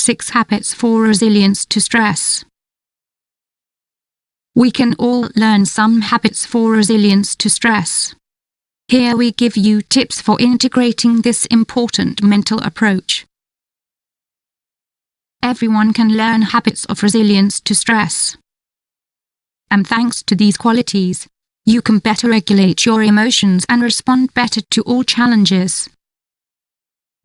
6 Habits for Resilience to Stress. We can all learn some habits for resilience to stress. Here we give you tips for integrating this important mental approach. Everyone can learn habits of resilience to stress. And thanks to these qualities, you can better regulate your emotions and respond better to all challenges.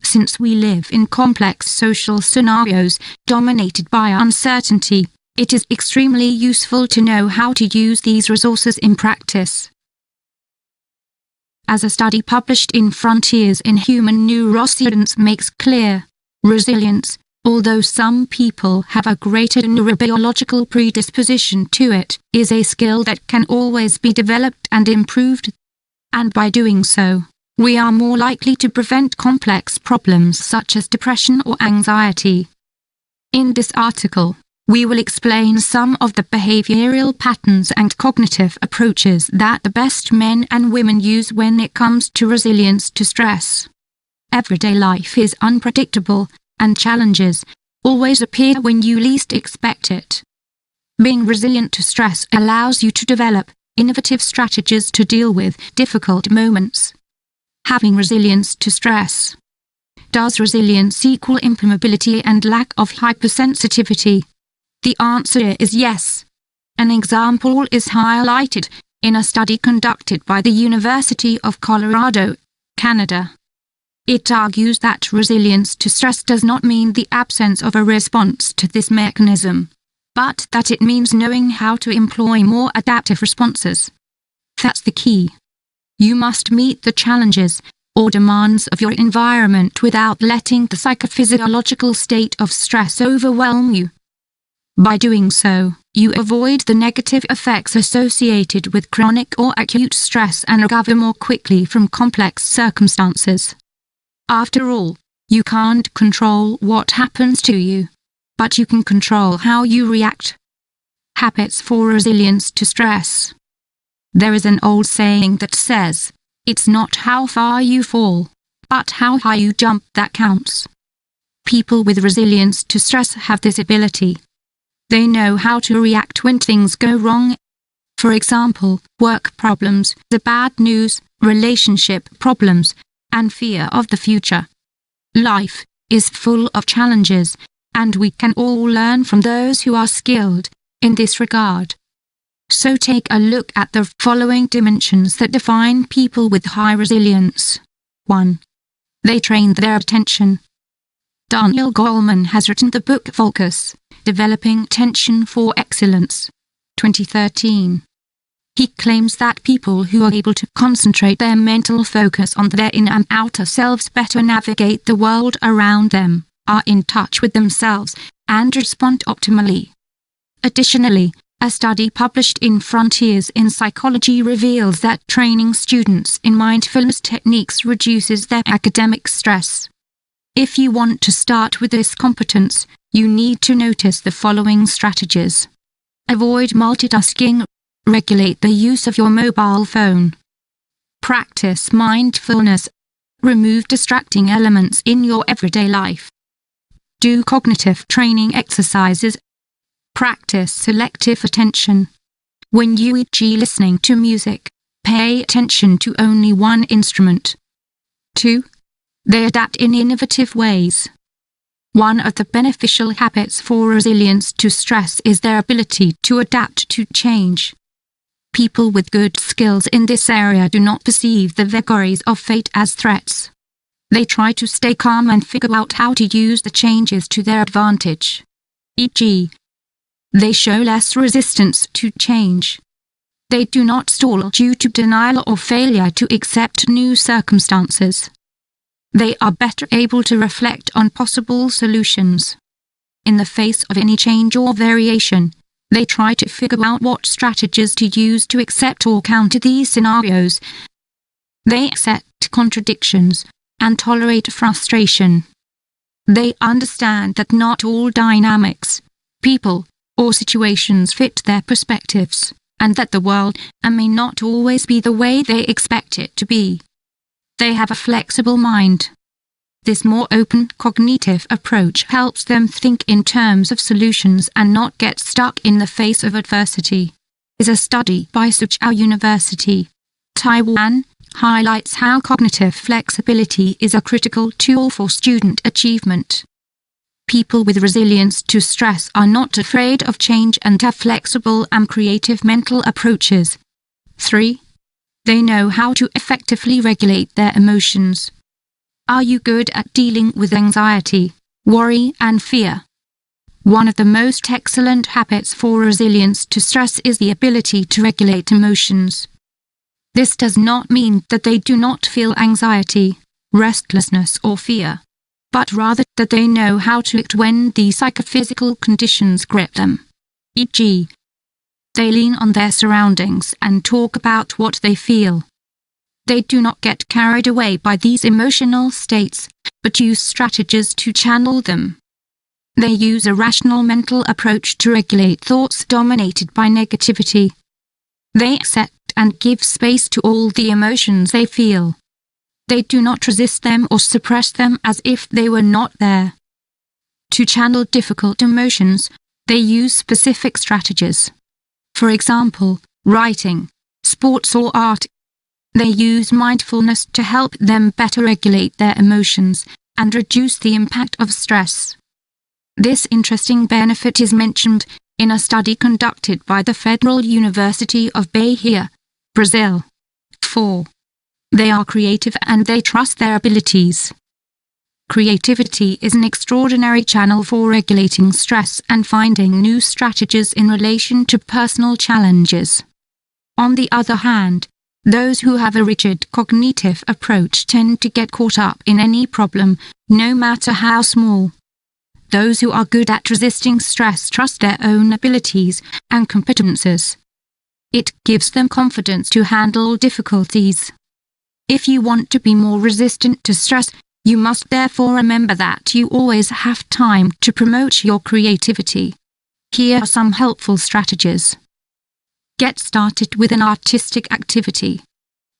Since we live in complex social scenarios dominated by uncertainty, it is extremely useful to know how to use these resources in practice. As a study published in Frontiers in Human Neuroscience makes clear, resilience, although some people have a greater neurobiological predisposition to it, is a skill that can always be developed and improved. And by doing so, we are more likely to prevent complex problems such as depression or anxiety. In this article, we will explain some of the behavioral patterns and cognitive approaches that the best men and women use when it comes to resilience to stress. Everyday life is unpredictable, and challenges always appear when you least expect it. Being resilient to stress allows you to develop innovative strategies to deal with difficult moments. Having resilience to stress. Does resilience equal impermeability and lack of hypersensitivity? The answer is yes. An example is highlighted in a study conducted by the University of Colorado, Canada. It argues that resilience to stress does not mean the absence of a response to this mechanism, but that it means knowing how to employ more adaptive responses. That's the key. You must meet the challenges or demands of your environment without letting the psychophysiological state of stress overwhelm you. By doing so, you avoid the negative effects associated with chronic or acute stress and recover more quickly from complex circumstances. After all, you can't control what happens to you, but you can control how you react. Habits for resilience to stress. There is an old saying that says, "It's not how far you fall, but how high you jump that counts." People with resilience to stress have this ability. They know how to react when things go wrong. For example, work problems, the bad news, relationship problems, and fear of the future. Life is full of challenges, and we can all learn from those who are skilled in this regard. So take a look at the following dimensions that define people with high resilience. 1. They train their attention. Daniel Goleman has written the book Focus, Developing Attention for Excellence, 2013. He claims that people who are able to concentrate their mental focus on their inner and outer selves better navigate the world around them, are in touch with themselves, and respond optimally. Additionally, a study published in Frontiers in Psychology reveals that training students in mindfulness techniques reduces their academic stress. If you want to start with this competence, you need to notice the following strategies. Avoid multitasking. Regulate the use of your mobile phone. Practice mindfulness. Remove distracting elements in your everyday life. Do cognitive training exercises. Practice selective attention. When you e.g. listening to music, pay attention to only one instrument. 2. They adapt in innovative ways. One of the beneficial habits for resilience to stress is their ability to adapt to change. People with good skills in this area do not perceive the vagaries of fate as threats. They try to stay calm and figure out how to use the changes to their advantage. E.g., they show less resistance to change. They do not stall due to denial or failure to accept new circumstances. They are better able to reflect on possible solutions. In the face of any change or variation, they try to figure out what strategies to use to accept or counter these scenarios. They accept contradictions and tolerate frustration. They understand that not all dynamics, people, or situations fit their perspectives, and that the world may not always be the way they expect it to be. They have a flexible mind. This more open cognitive approach helps them think in terms of solutions and not get stuck in the face of adversity. Is a study by Soochow University, Taiwan, highlights how cognitive flexibility is a critical tool for student achievement. People with resilience to stress are not afraid of change and have flexible and creative mental approaches. 3. They know how to effectively regulate their emotions. Are you good at dealing with anxiety, worry, and fear? One of the most excellent habits for resilience to stress is the ability to regulate emotions. This does not mean that they do not feel anxiety, restlessness, or fear, but rather that they know how to act when the psychophysical conditions grip them. E.g., they lean on their surroundings and talk about what they feel. They do not get carried away by these emotional states, but use strategies to channel them. They use a rational mental approach to regulate thoughts dominated by negativity. They accept and give space to all the emotions they feel. They do not resist them or suppress them as if they were not there. To channel difficult emotions, they use specific strategies. For example, writing, sports, or art. They use mindfulness to help them better regulate their emotions and reduce the impact of stress. This interesting benefit is mentioned in a study conducted by the Federal University of Bahia, Brazil. 4. They are creative and they trust their abilities. Creativity is an extraordinary channel for regulating stress and finding new strategies in relation to personal challenges. On the other hand, those who have a rigid cognitive approach tend to get caught up in any problem, no matter how small. Those who are good at resisting stress trust their own abilities and competences. It gives them confidence to handle difficulties. If you want to be more resistant to stress, you must therefore remember that you always have time to promote your creativity. Here are some helpful strategies. Get started with an artistic activity.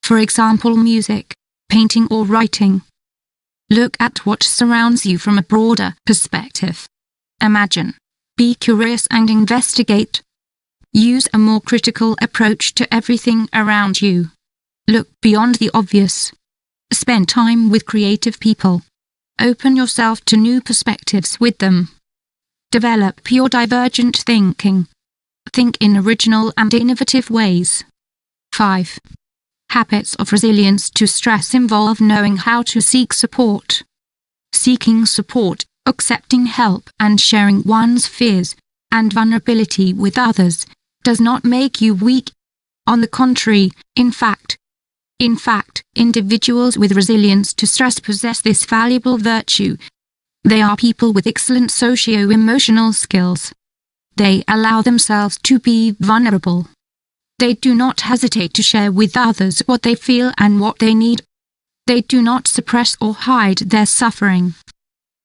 For example, music, painting, or writing. Look at what surrounds you from a broader perspective. Imagine. Be curious and investigate. Use a more critical approach to everything around you. Look beyond the obvious. Spend time with creative people. Open yourself to new perspectives with them. Develop your divergent thinking. Think in original and innovative ways. 5. Habits of resilience to stress involve knowing how to seek support. Seeking support, accepting help, and sharing one's fears and vulnerability with others does not make you weak. On the contrary, in fact, individuals with resilience to stress possess this valuable virtue. They are people with excellent socio-emotional skills. They allow themselves to be vulnerable. They do not hesitate to share with others what they feel and what they need. They do not suppress or hide their suffering.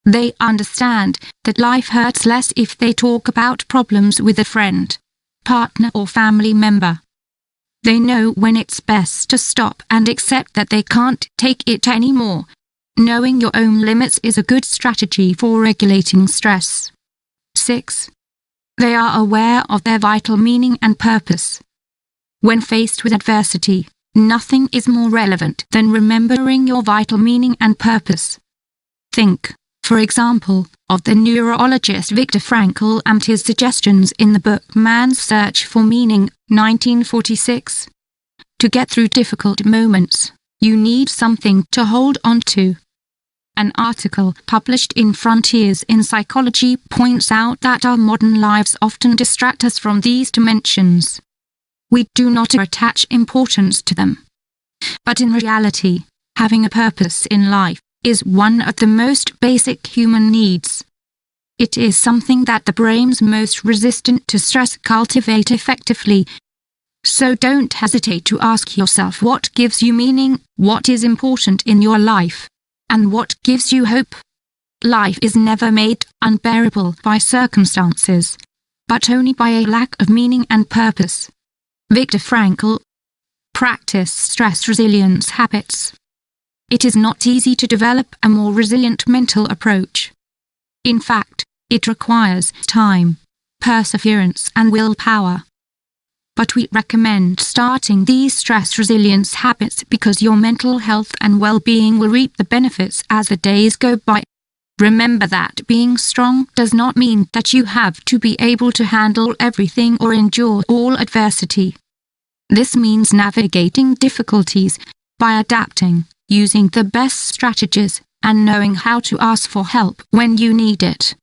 They understand that life hurts less if they talk about problems with a friend, partner, or family member. They know when it's best to stop and accept that they can't take it anymore. Knowing your own limits is a good strategy for regulating stress. 6. They are aware of their vital meaning and purpose. When faced with adversity, nothing is more relevant than remembering your vital meaning and purpose. Think, for example, of the neurologist Viktor Frankl and his suggestions in the book Man's Search for Meaning, 1946. To get through difficult moments, you need something to hold on to. An article published in Frontiers in Psychology points out that our modern lives often distract us from these dimensions. We do not attach importance to them. But in reality, having a purpose in life is one of the most basic human needs. It is something that the brains most resistant to stress cultivate effectively. So don't hesitate to ask yourself what gives you meaning, what is important in your life, and what gives you hope. Life is never made unbearable by circumstances, but only by a lack of meaning and purpose. Viktor Frankl. Practice stress resilience habits. it is not easy to develop a more resilient mental approach. In fact, it requires time, perseverance and willpower. But we recommend starting these stress resilience habits because your mental health and well-being will reap the benefits as the days go by. Remember that being strong does not mean that you have to be able to handle everything or endure all adversity. This means navigating difficulties by adapting, using the best strategies, and knowing how to ask for help when you need it.